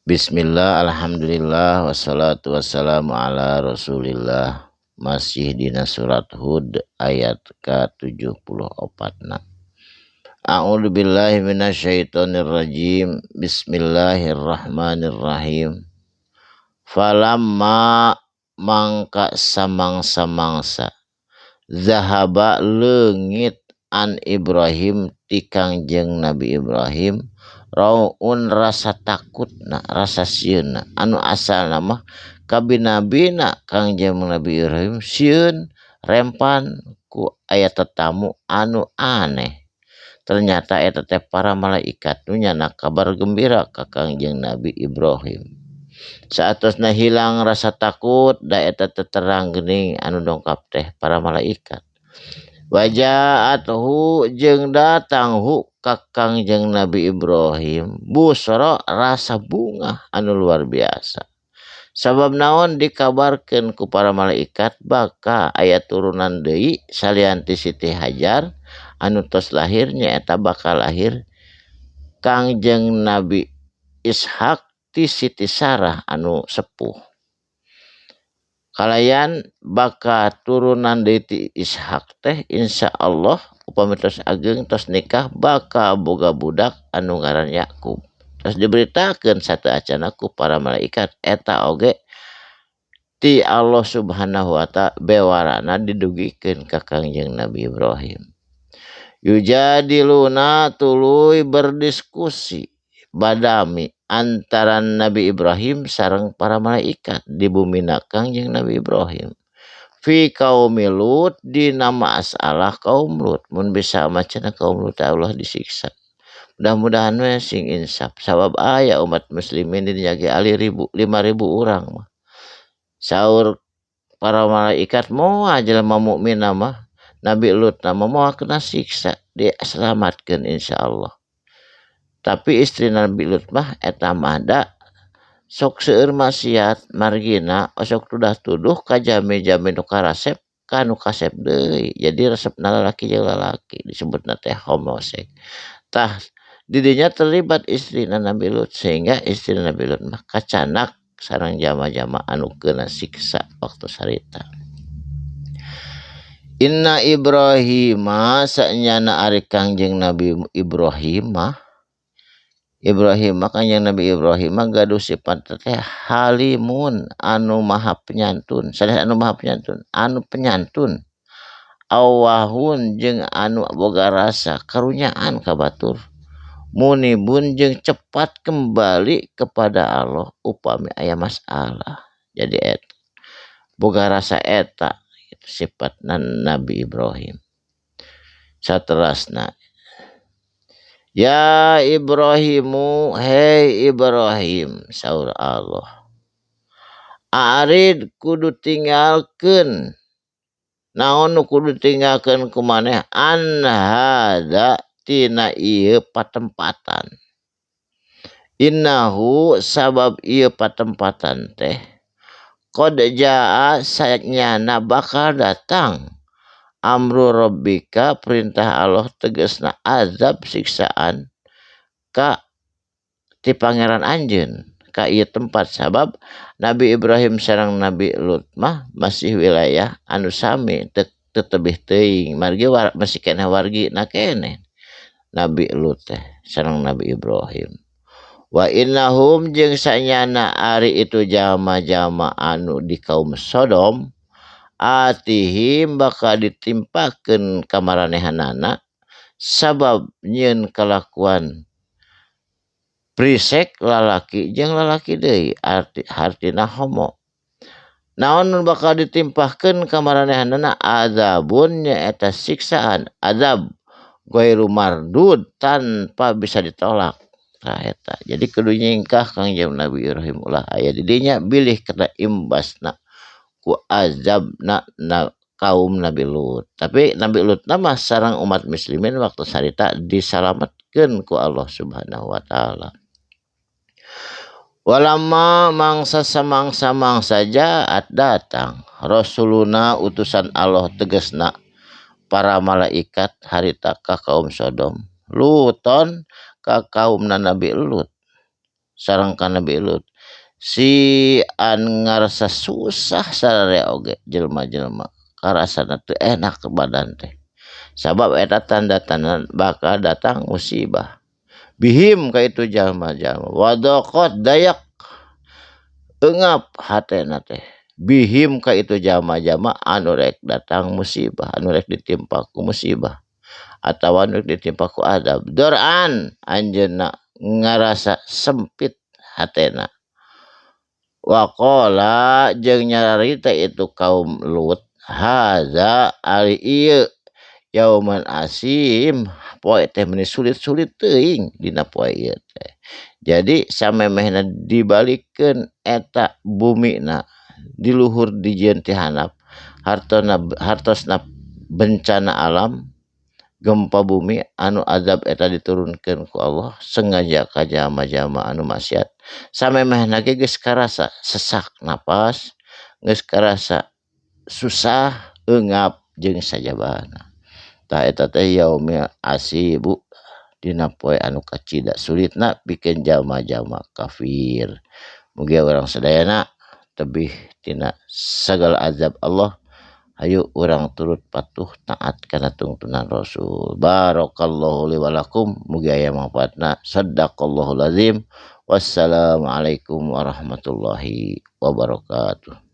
Bismillah, alhamdulillah, wassalatu wassalamu ala rasulillah. Masih dina surat Hud ayat ke-74. A'udzu billahi minasyaitonir rajim. Bismillahirrahmanirrahim. Falamma mangka samang-samangsa zahaba leungit an Ibrahim ti Kangjeng Nabi Ibrahim raun rasa takutna rasa sieun anu asal nama kabinabina Kangjeng Nabi Ibrahim sieun rempan ku aya tetamu anu aneh. Ternyata eta teh para malaikat nu nyana kabar gembira ka Kangjeng Nabi Ibrahim. Saatosna hilang rasa takut da eta terang geuning anu dongkap teh para malaikat. Wajaathu jeung datang hu ka Kangjeng Nabi Ibrahim busra rasa bunga anu luar biasa. Sabab naon dikabarkeun ku para malaikat baka aya turunan deui salian ti Siti Hajar anu tos lahir nyaeta bakal lahir Kangjeng Nabi Ishak ti Siti Sarah anu sepuh. Kalayan baka turunan deui ti Ishak teh insyaallah upami tos ageng tos nikah baka boga budak anu ngaran Yakub. Terus diberitakeun sateacana ku para malaikat eta oge ti Allah Subhanahu wa ta'ala bewarana didugikeun ka Kangjeng Nabi Ibrahim. Yujadiluna tuluy berdiskusi badami antara Nabi Ibrahim sareng para malaikat di bumina Kangjeng Nabi Ibrahim. Fi qaumi Lut dina masalah kaum Lut. Mun bisa macana kaum Lut Allah disiksa. Mudah-mudahan we sing insaf. Sabab aya umat muslimin di nyagi ali 5.000 urang mah. Saur para malaikat moal jelema mukmin mah Nabi Lut nama moal kena siksa diselamatkeun insyaallah. Tapi istri Nabi Lut mah eta mah da sok seueur maksiat margina sok tuduh ka jami-jami nu karasep ka nu kasep deui. Jadi resepna lalaki jeung lalaki disebutna teh homoseks. Tah di dinya terlibat istri Nabi Lut sehingga istri Nabi Lut mah kacanak sareng jama-jama anu kena siksa waktu sarita. Inna Ibrahima sanyana ari Kangjeng Nabi Ibrahim mah Kangjeng Nabi Ibrahim mah gaduh sifat teh halimun anu maha penyantun. Sanes anu maha penyantun, anu penyantun. Awahun jeung anu boga rasa karunyaan ka batur. Munibun jeung cepat kembali kepada Allah upami aya masalah. Jadi eta boga rasa eta sifat Nabi Ibrahim. Saterasna ya Ibrahimu, hei Ibrahim, saur Allah. Arid kudu tinggalkeun. Naon nu kudu tinggalkeun kumaneh? An hada tina ieu patempatan. Innahu sabab ieu patempatan teh qad jaa sanyana bakal datang amru rabbika perintah Allah tegasna azab siksaan ka ti pangeran anjeun ka ieu tempat sabab Nabi Ibrahim sareng Nabi Lut mah masih wilayah anu sami teu tebih teuing margi masih keneh wargina keneh Nabi Lut teh sareng Nabi Ibrahim. Wa innahum jeung sanyana ari itu jama-jama anu di kaum Sodom atihim bakal ditimpakeun ka maranehanana sabab nyieun kalakuan prisek lalaki jeung lalaki deui artina homo. Naon nu bakal ditimpahkeun ka maranehanana azabun nyaeta siksaan azab ghairu mardud tanpa bisa ditolak. Nah, eta. Jadi kudu nyingkah Kangjeng Nabi Ibrahim ulah aya di dinya bilih kena imbasna ku azabna kaum Nabi Lut. Tapi Nabi Lut nama sareng umat muslimin waktu sarita disalamatkeun ku Allah Subhanahu wa ta'ala. Walamma mangsa samangsa jaat datang Rasuluna utusan Allah tegasna para malaikat harita ka kaum Sodom. Luton ka kaum Nabi Lut. sareng ka Nabi Lut si an ngarasa susah sararea oge jelema-jelema karasana teu enak ke badan teh sabab eta tanda-tanda bakal datang musibah bihim ka itu jalma-jalma wadaqat dayak eungap hatena teh bihim ka itu jalma-jalma anu rek datang musibah anu rek ditimpa ku musibah atawa anu ditimpa ku adab doran anjeunna ngarasa sempit hatena waqala jeung nyarita itu kaum Lut haza ari ieu yauman asim poe teh meuni sulit-sulit teuing dina poe ieu teh jadi samemehna dibalikeun eta bumina di luhur dijieun ti handap hartosna bencana alam gempa bumi anu azab eta diturunkeun ku Allah sengaja ka jalma-jalma anu maksiat samemehna ge geus karasa sesak napas geus karasa susah eungap jeung sajabana tah eta teh yaumil asibu dina poe anu kacida sulitna pikeun jalma-jalma kafir mugi urang sadayana tebih tina sagala azab Allah hayu urang turut patuh taat kana tuntunan Rasul barakallahu li wa lakum mugi aya manfaatna sadaqallahul azim wassalamualaikum warahmatullahi wabarakatuh.